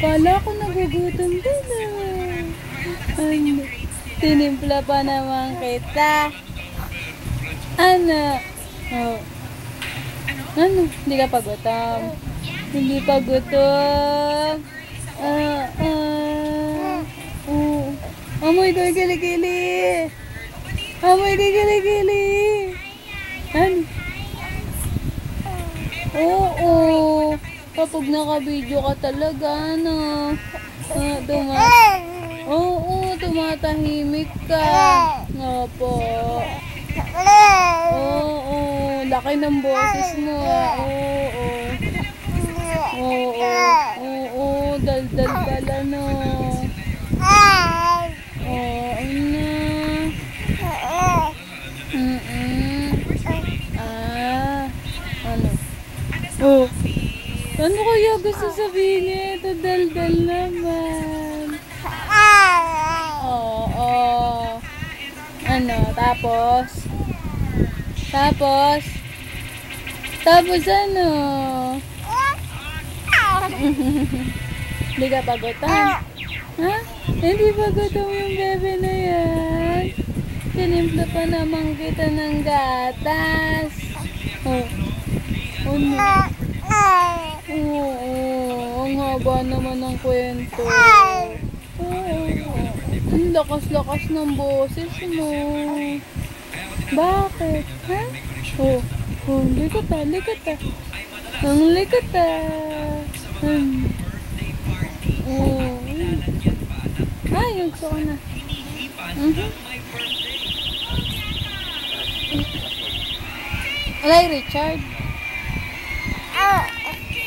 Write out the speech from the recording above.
Kala ko nagugutom ka na. Ano? Tinimpla pa naman kita. Ano? Oh. Ano? Hindi ka pa gutom? Hindi pa gutom? Amoy ko yung kilikili. Amoy ko yung kilikili. Ano? Oo. Kapag naka-video ka talaga, ano? Oo, tumatahimik ka. Nga po. Oo, laki ng boses mo. Oo, daldal pala, no? Ano? Ano kaya gusto sabihin niya? Ito daldal naman. Oo. Ano? Tapos ano? Hindi ka pa gutom? Ha? Hindi pa gutom yung bebe na yan. Tinimpla pa naman kita ng gatas. Ano? Ang haba naman ng kwento. Ang lakas-lakas ng boses mo. Bakit? Ha? Likot ah. Ang likot ah. Yung gusto ko na. Alay, Richard.